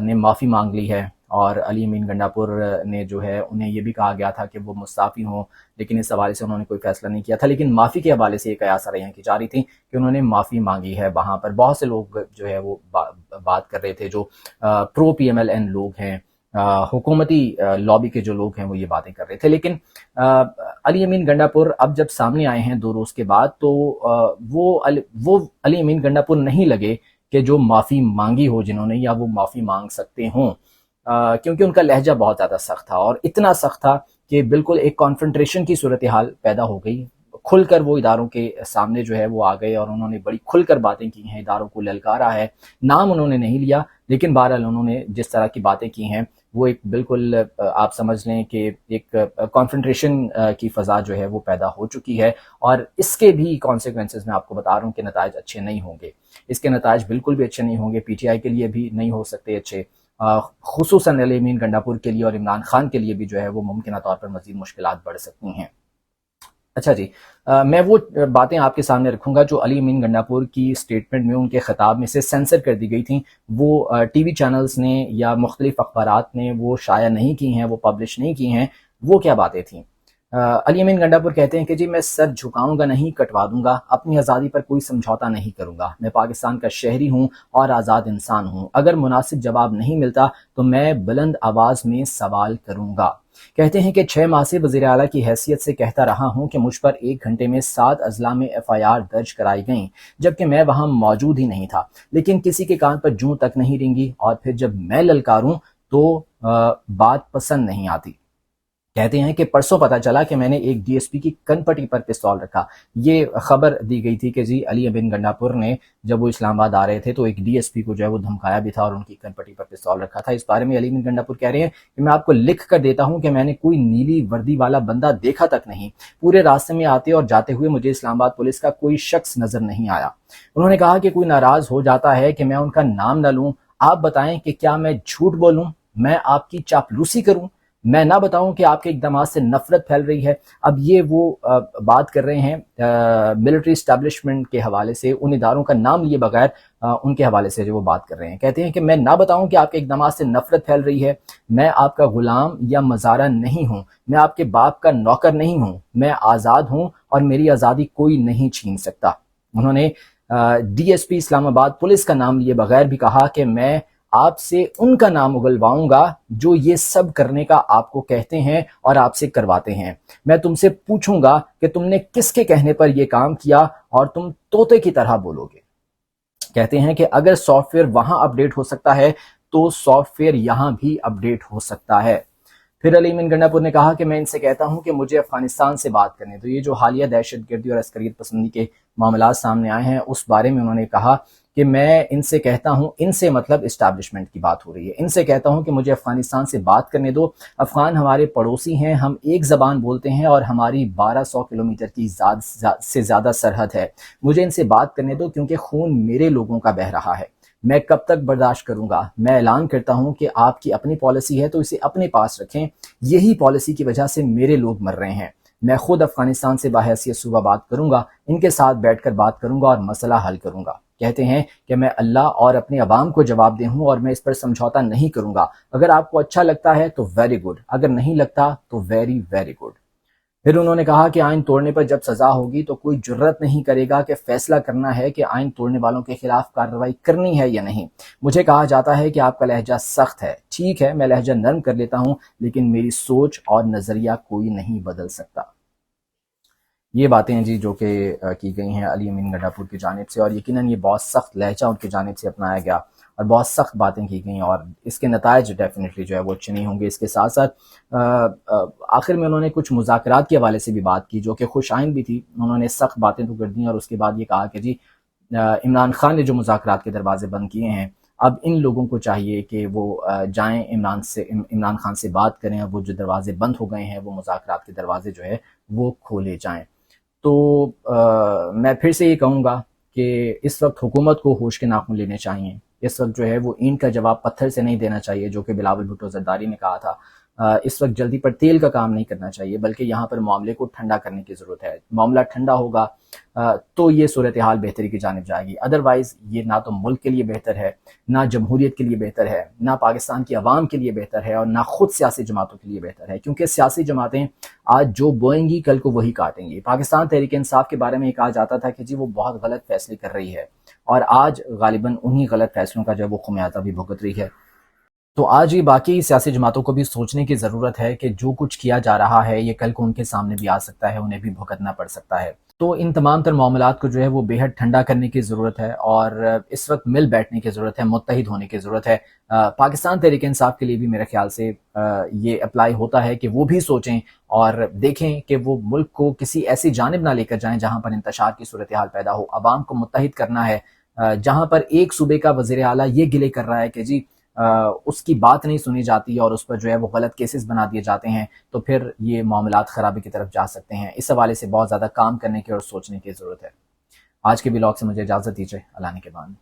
نے معافی مانگ لی ہے، اور علی امین گنڈاپور نے جو ہے انہیں یہ بھی کہا گیا تھا کہ وہ مستعفی ہوں، لیکن اس حوالے سے انہوں نے کوئی فیصلہ نہیں کیا تھا۔ لیکن معافی کے حوالے سے یہ قیاس آرائیاں کی جا رہی تھیں کہ انہوں نے معافی مانگی ہے۔ وہاں پر بہت سے لوگ جو ہے وہ بات کر رہے تھے، جو پرو پی ایم ایل این لوگ ہیں، حکومتی لابی کے جو لوگ ہیں، وہ یہ باتیں کر رہے تھے۔ لیکن علی امین گنڈاپور اب جب سامنے آئے ہیں 2 روز کے بعد، تو وہ علی امین گنڈاپور نہیں لگے کہ جو معافی مانگی ہو جنہوں نے، یا وہ معافی مانگ سکتے ہوں، کیونکہ ان کا لہجہ بہت زیادہ سخت تھا، اور اتنا سخت تھا کہ بالکل ایک کانفرنٹریشن کی صورتحال پیدا ہو گئی۔ کھل کر وہ اداروں کے سامنے جو ہے وہ آ گئے، اور انہوں نے بڑی کھل کر باتیں کی ہیں، اداروں کو للکارا ہے۔ نام انہوں نے نہیں لیا، لیکن بہرحال انہوں نے جس طرح کی باتیں کی ہیں وہ ایک بالکل آپ سمجھ لیں کہ ایک کانفرنٹریشن کی فضا جو ہے وہ پیدا ہو چکی ہے، اور اس کے بھی کانسیکوینسز میں آپ کو بتا رہا ہوں کہ نتائج اچھے نہیں ہوں گے۔ اس کے نتائج بالکل بھی اچھے نہیں ہوں گے، پی ٹی آئی کے لیے بھی نہیں ہو سکتے اچھے، خصوصاً علی امین گنڈاپور کے لیے اور عمران خان کے لیے بھی جو ہے وہ ممکنہ طور پر مزید مشکلات بڑھ سکتی ہیں۔ اچھا جی، میں وہ باتیں آپ کے سامنے رکھوں گا جو علی امین گنڈاپور کی سٹیٹمنٹ میں، ان کے خطاب میں سے سینسر کر دی گئی تھیں، وہ ٹی وی چینلز نے یا مختلف اخبارات نے وہ شائع نہیں کی ہیں، وہ پبلش نہیں کی ہیں۔ وہ کیا باتیں تھیں؟ علی امین گنڈاپور کہتے ہیں کہ جی میں سر جھکاؤں گا نہیں، کٹوا دوں گا، اپنی آزادی پر کوئی سمجھوتا نہیں کروں گا، میں پاکستان کا شہری ہوں اور آزاد انسان ہوں، اگر مناسب جواب نہیں ملتا تو میں بلند آواز میں سوال کروں گا۔ کہتے ہیں کہ 6 ماہ سے وزیر اعلیٰ کی حیثیت سے کہتا رہا ہوں کہ مجھ پر 1 گھنٹے میں 7 اضلاع میں FIR درج کرائی گئیں، جبکہ میں وہاں موجود ہی نہیں تھا، لیکن کسی کے کان پر جوں تک نہیں رینگی، اور پھر جب میں للکاروں تو بات پسند نہیں آتی۔ کہتے ہیں کہ پرسوں پتہ چلا کہ میں نے ایک ڈی ایس پی کی کن پٹی پر پستول رکھا۔ یہ خبر دی گئی تھی کہ جی علی امین گنڈاپور نے جب وہ اسلام آباد آ رہے تھے تو ایک ڈی ایس پی کو جو ہے وہ دھمکایا بھی تھا اور ان کی کن پٹی پر پستول رکھا تھا۔ اس بارے میں علی امین گنڈاپور کہہ رہے ہیں کہ میں آپ کو لکھ کر دیتا ہوں کہ میں نے کوئی نیلی وردی والا بندہ دیکھا تک نہیں، پورے راستے میں آتے اور جاتے ہوئے مجھے اسلام آباد پولیس کا کوئی شخص نظر نہیں آیا۔ انہوں نے کہا کہ کوئی ناراض ہو جاتا ہے کہ میں ان کا نام نہ لوں، آپ بتائیں کہ کیا میں جھوٹ بولوں، میں آپ کی چاپلوسی کروں، میں نہ بتاؤں کہ آپ کے اقدامات سے نفرت پھیل رہی ہے۔ اب یہ وہ بات کر رہے ہیں ملٹری اسٹیبلشمنٹ کے حوالے سے، ان اداروں کا نام لیے بغیر ان کے حوالے سے جو وہ بات کر رہے ہیں۔ کہتے ہیں کہ میں نہ بتاؤں کہ آپ کے اقدامات سے نفرت پھیل رہی ہے، میں آپ کا غلام یا مزارع نہیں ہوں، میں آپ کے باپ کا نوکر نہیں ہوں، میں آزاد ہوں اور میری آزادی کوئی نہیں چھین سکتا۔ انہوں نے ڈی ایس پی اسلام آباد پولیس کا نام لیے بغیر بھی کہا کہ میں آپ سے ان کا نام اگلواؤں گا جو یہ سب کرنے کا آپ کو کہتے ہیں اور آپ سے کرواتے ہیں۔ میں تم سے پوچھوں گا کہ تم نے کس کے کہنے پر یہ کام کیا، اور تم طوطے کی طرح بولو گے۔ کہتے ہیں کہ اگر سافٹ ویئر وہاں اپڈیٹ ہو سکتا ہے تو سافٹ ویئر یہاں بھی اپڈیٹ ہو سکتا ہے۔ پھر علی امین گنڈاپور نے کہا کہ میں ان سے کہتا ہوں کہ مجھے افغانستان سے بات کرنے دو۔ یہ جو حالیہ دہشت گردی اور عسکریت پسندی کے معاملات سامنے آئے ہیں، اس بارے میں انہوں نے کہا کہ میں ان سے کہتا ہوں، ان سے مطلب اسٹیبلشمنٹ کی بات ہو رہی ہے، ان سے کہتا ہوں کہ مجھے افغانستان سے بات کرنے دو۔ افغان ہمارے پڑوسی ہیں، ہم ایک زبان بولتے ہیں اور ہماری 1200 کلومیٹر کی سے زیادہ سرحد ہے۔ مجھے ان سے بات کرنے دو کیونکہ خون میرے لوگوں کا بہہ رہا ہے۔ میں کب تک برداشت کروں گا؟ میں اعلان کرتا ہوں کہ آپ کی اپنی پالیسی ہے تو اسے اپنے پاس رکھیں، یہی پالیسی کی وجہ سے میرے لوگ مر رہے ہیں۔ میں خود افغانستان سے باحیثیت صوبہ بات کروں گا، ان کے ساتھ بیٹھ کر بات کروں گا اور مسئلہ حل کروں گا۔ کہتے ہیں کہ میں اللہ اور اپنے عوام کو جواب دہ ہوں اور میں اس پر سمجھوتا نہیں کروں گا۔ اگر آپ کو اچھا لگتا ہے تو ویری گڈ، اگر نہیں لگتا تو ویری ویری گڈ۔ پھر انہوں نے کہا کہ آئین توڑنے پر جب سزا ہوگی تو کوئی جرت نہیں کرے گا کہ فیصلہ کرنا ہے کہ آئین توڑنے والوں کے خلاف کارروائی کرنی ہے یا نہیں۔ مجھے کہا جاتا ہے کہ آپ کا لہجہ سخت ہے، ٹھیک ہے میں لہجہ نرم کر لیتا ہوں، لیکن میری سوچ اور نظریہ کوئی نہیں بدل سکتا۔ یہ باتیں ہیں جی جو کہ کی گئی ہیں علی امین گنڈاپور کی جانب سے، اور یقیناً یہ بہت سخت لہجہ ان کی جانب سے اپنایا گیا اور بہت سخت باتیں کی گئیں، اور اس کے نتائج ڈیفینیٹلی جو ہے وہ اچھے نہیں ہوں گے۔ اس کے ساتھ ساتھ آخر میں انہوں نے کچھ مذاکرات کے حوالے سے بھی بات کی جو کہ خوش آئند بھی تھی۔ انہوں نے سخت باتیں تو کر دیں اور اس کے بعد یہ کہا کہ جی عمران خان نے جو مذاکرات کے دروازے بند کیے ہیں، اب ان لوگوں کو چاہیے کہ وہ جائیں عمران خان سے بات کریں، اور وہ جو دروازے بند ہو گئے ہیں وہ مذاکرات کے دروازے جو ہے وہ کھولے جائیں۔ تو میں پھر سے یہ کہوں گا کہ اس وقت حکومت کو ہوش کے ناخن لینے چاہیے۔ اس وقت جو ہے وہ اینٹ کا جواب پتھر سے نہیں دینا چاہیے، جو کہ بلاول بھٹو زرداری نے کہا تھا۔ اس وقت جلدی پر تیل کا کام نہیں کرنا چاہیے، بلکہ یہاں پر معاملے کو ٹھنڈا کرنے کی ضرورت ہے۔ معاملہ ٹھنڈا ہوگا تو یہ صورتحال بہتری کی جانب جائے گی، ادروائز یہ نہ تو ملک کے لیے بہتر ہے، نہ جمہوریت کے لیے بہتر ہے، نہ پاکستان کی عوام کے لیے بہتر ہے، اور نہ خود سیاسی جماعتوں کے لیے بہتر ہے، کیونکہ سیاسی جماعتیں آج جو بوئیں گی کل کو وہی کاٹیں گی۔ پاکستان تحریک انصاف کے بارے میں یہ کہا جاتا تھا کہ جی وہ بہت غلط فیصلے کر رہی ہے، اور آج غالباً انہی غلط فیصلوں کا جو ہے وہ خمیازہ بھی بھگت رہی ہے۔ تو آج یہ باقی سیاسی جماعتوں کو بھی سوچنے کی ضرورت ہے کہ جو کچھ کیا جا رہا ہے یہ کل کو ان کے سامنے بھی آ سکتا ہے، انہیں بھی بھگتنا پڑ سکتا ہے۔ تو ان تمام تر معاملات کو جو ہے وہ بے حد ٹھنڈا کرنے کی ضرورت ہے، اور اس وقت مل بیٹھنے کی ضرورت ہے، متحد ہونے کی ضرورت ہے۔ پاکستان تحریک انصاف کے لیے بھی میرے خیال سے یہ اپلائی ہوتا ہے کہ وہ بھی سوچیں اور دیکھیں کہ وہ ملک کو کسی ایسی جانب نہ لے کر جائیں جہاں پر انتشار کی صورتحال پیدا ہو۔ عوام کو متحد کرنا ہے۔ جہاں پر ایک صوبے کا وزیر اعلیٰ یہ گلے کر رہا ہے کہ جی اس کی بات نہیں سنی جاتی اور اس پر جو ہے وہ غلط کیسز بنا دیے جاتے ہیں، تو پھر یہ معاملات خرابی کی طرف جا سکتے ہیں۔ اس حوالے سے بہت زیادہ کام کرنے کی اور سوچنے کی ضرورت ہے۔ آج کے ولاگ سے مجھے اجازت دیجیے، اللہ نے کے بعد۔